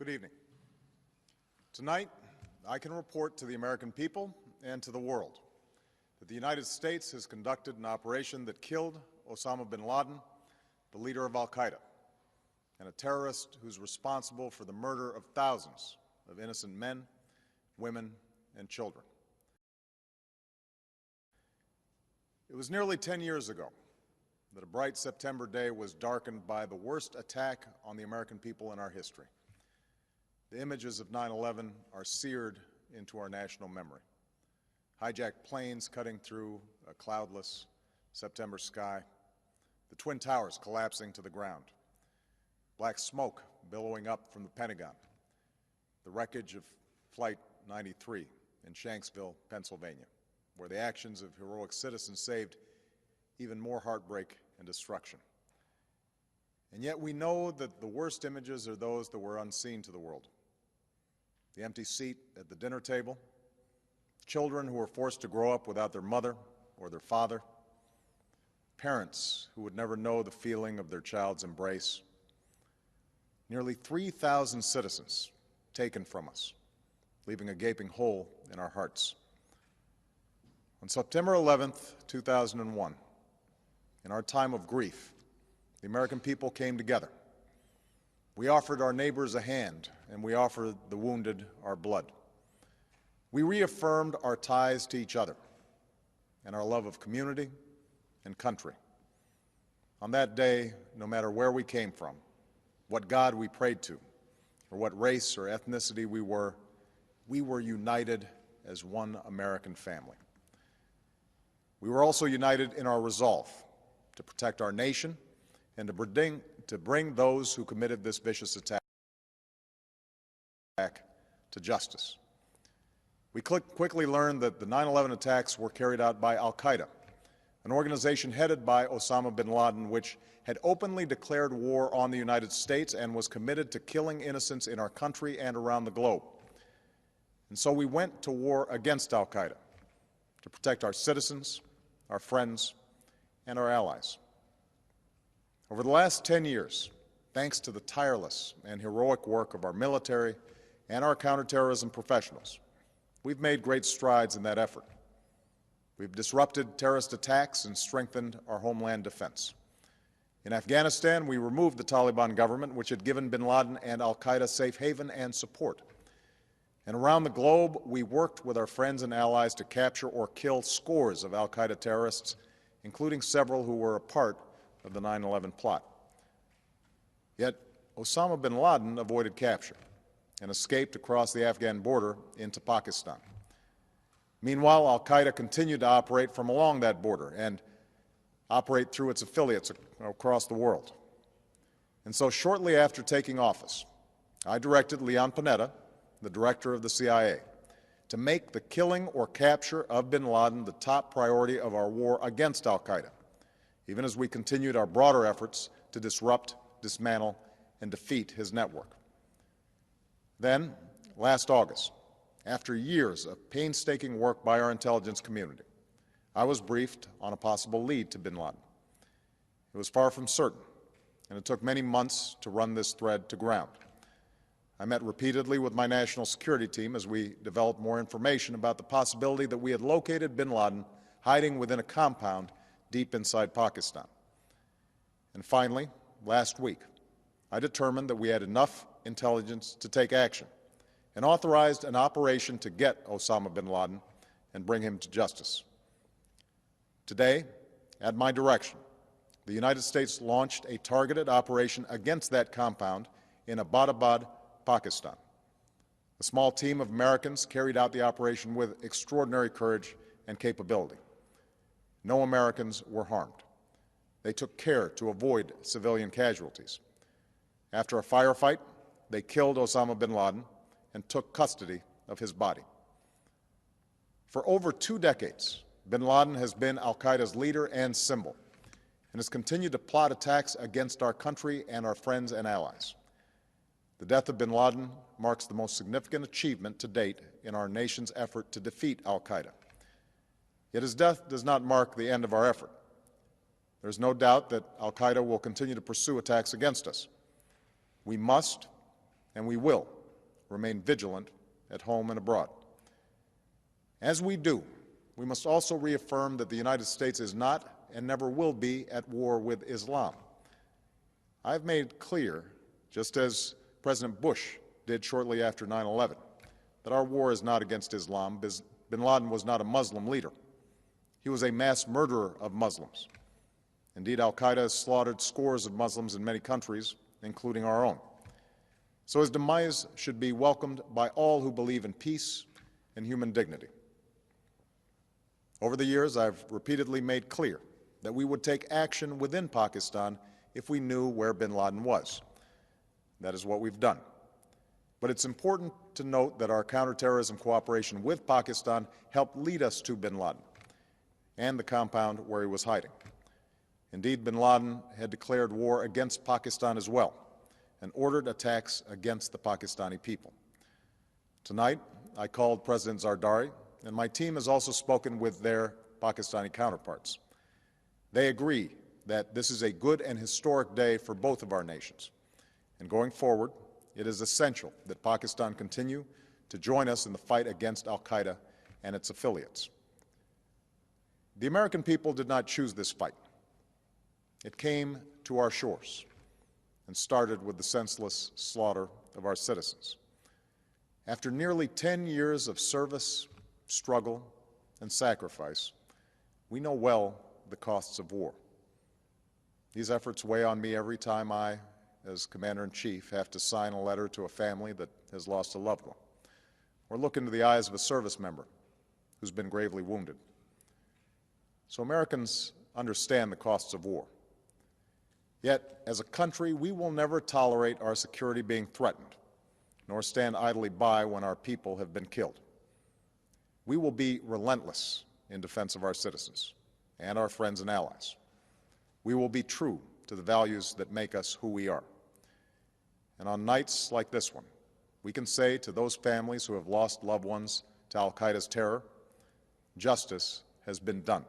Good evening. Tonight, I can report to the American people and to the world that the United States has conducted an operation that killed Osama Bin Laden, the leader of al-Qaeda, and a terrorist who's responsible for the murder of thousands of innocent men, women, and children. It was nearly 10 years ago that a bright September day was darkened by the worst attack on the American people in our history. The images of 9/11 are seared into our national memory. Hijacked planes cutting through a cloudless September sky, the Twin Towers collapsing to the ground, black smoke billowing up from the Pentagon, the wreckage of Flight 93 in Shanksville, Pennsylvania, where the actions of heroic citizens saved even more heartbreak and destruction. And yet we know that the worst images are those that were unseen to the world. The empty seat at the dinner table, children who were forced to grow up without their mother or their father, parents who would never know the feeling of their child's embrace, nearly 3,000 citizens taken from us, leaving a gaping hole in our hearts. On September 11th, 2001, in our time of grief, the American people came together. We offered our neighbors a hand, and we offered the wounded our blood. We reaffirmed our ties to each other and our love of community and country. On that day, no matter where we came from, what God we prayed to, or what race or ethnicity we were united as one American family. We were also united in our resolve to protect our nation and to bring those who committed this vicious attack to justice. We quickly learned that the 9/11 attacks were carried out by al-Qaeda, an organization headed by Osama Bin Laden, which had openly declared war on the United States and was committed to killing innocents in our country and around the globe. And so we went to war against al-Qaeda to protect our citizens, our friends, and our allies. Over the last 10 years, thanks to the tireless and heroic work of our military and our counterterrorism professionals, we've made great strides in that effort. We've disrupted terrorist attacks and strengthened our homeland defense. In Afghanistan, we removed the Taliban government, which had given bin Laden and al-Qaeda safe haven and support. And around the globe, we worked with our friends and allies to capture or kill scores of al-Qaeda terrorists, including several who were a part of the 9/11 plot. Yet Osama bin Laden avoided capture and escaped across the Afghan border into Pakistan. Meanwhile, al-Qaeda continued to operate from along that border and operate through its affiliates across the world. And so shortly after taking office, I directed Leon Panetta, the director of the CIA, to make the killing or capture of bin Laden the top priority of our war against al-Qaeda, even as we continued our broader efforts to disrupt, dismantle, and defeat his network. Then, last August, after years of painstaking work by our intelligence community, I was briefed on a possible lead to bin Laden. It was far from certain, and it took many months to run this thread to ground. I met repeatedly with my national security team as we developed more information about the possibility that we had located bin Laden hiding within a compound deep inside Pakistan. And finally, last week, I determined that we had enough intelligence to take action and authorized an operation to get Osama bin Laden and bring him to justice. Today, at my direction, the United States launched a targeted operation against that compound in Abbottabad, Pakistan. A small team of Americans carried out the operation with extraordinary courage and capability. No Americans were harmed. They took care to avoid civilian casualties. After a firefight, they killed Osama bin Laden and took custody of his body. For over 2 decades, bin Laden has been al-Qaeda's leader and symbol, and has continued to plot attacks against our country and our friends and allies. The death of bin Laden marks the most significant achievement to date in our nation's effort to defeat al-Qaeda. Yet his death does not mark the end of our effort. There is no doubt that al-Qaeda will continue to pursue attacks against us. We must and we will remain vigilant at home and abroad. As we do, we must also reaffirm that the United States is not and never will be at war with Islam. I've made clear, just as President Bush did shortly after 9/11, that our war is not against Islam. Bin Laden was not a Muslim leader. He was a mass murderer of Muslims. Indeed, al-Qaeda has slaughtered scores of Muslims in many countries, including our own. So his demise should be welcomed by all who believe in peace and human dignity. Over the years, I've repeatedly made clear that we would take action within Pakistan if we knew where bin Laden was. That is what we've done. But it's important to note that our counterterrorism cooperation with Pakistan helped lead us to bin Laden and the compound where he was hiding. Indeed, bin Laden had declared war against Pakistan as well and ordered attacks against the Pakistani people. Tonight, I called President Zardari, and my team has also spoken with their Pakistani counterparts. They agree that this is a good and historic day for both of our nations. And going forward, it is essential that Pakistan continue to join us in the fight against al-Qaeda and its affiliates. The American people did not choose this fight. It came to our shores and started with the senseless slaughter of our citizens. After nearly 10 years of service, struggle, and sacrifice, we know well the costs of war. These efforts weigh on me every time I, as Commander-in-Chief, have to sign a letter to a family that has lost a loved one, or look into the eyes of a service member who's been gravely wounded. So Americans understand the costs of war. Yet, as a country, we will never tolerate our security being threatened, nor stand idly by when our people have been killed. We will be relentless in defense of our citizens and our friends and allies. We will be true to the values that make us who we are. And on nights like this one, we can say to those families who have lost loved ones to al-Qaeda's terror, justice has been done.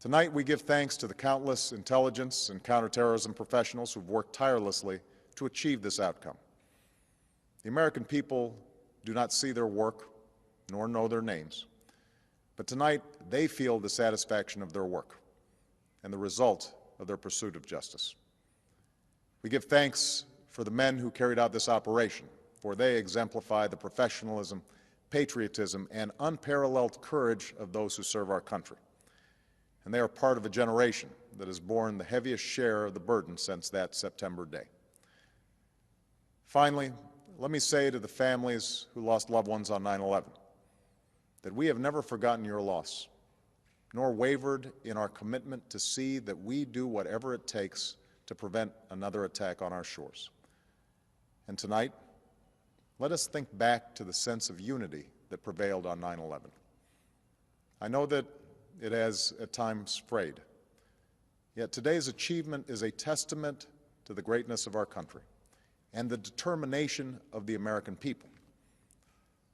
Tonight, we give thanks to the countless intelligence and counterterrorism professionals who've worked tirelessly to achieve this outcome. The American people do not see their work nor know their names, but tonight they feel the satisfaction of their work and the result of their pursuit of justice. We give thanks for the men who carried out this operation, for they exemplify the professionalism, patriotism, and unparalleled courage of those who serve our country. And they are part of a generation that has borne the heaviest share of the burden since that September day. Finally, let me say to the families who lost loved ones on 9/11 that we have never forgotten your loss, nor wavered in our commitment to see that we do whatever it takes to prevent another attack on our shores. And tonight, let us think back to the sense of unity that prevailed on 9/11. I know that it has at times frayed. Yet today's achievement is a testament to the greatness of our country and the determination of the American people.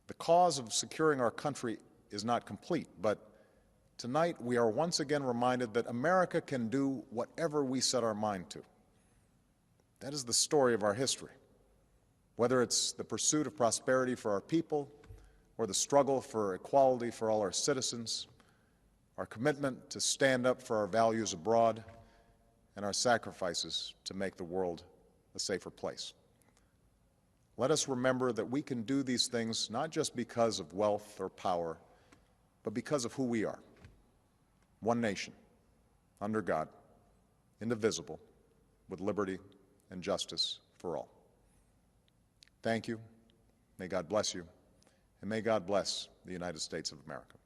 The cause of securing our country is not complete, but tonight we are once again reminded that America can do whatever we set our mind to. That is the story of our history. Whether it's the pursuit of prosperity for our people or the struggle for equality for all our citizens, our commitment to stand up for our values abroad, and our sacrifices to make the world a safer place. Let us remember that we can do these things not just because of wealth or power, but because of who we are. One nation, under God, indivisible, with liberty and justice for all. Thank you. May God bless you, and may God bless the United States of America.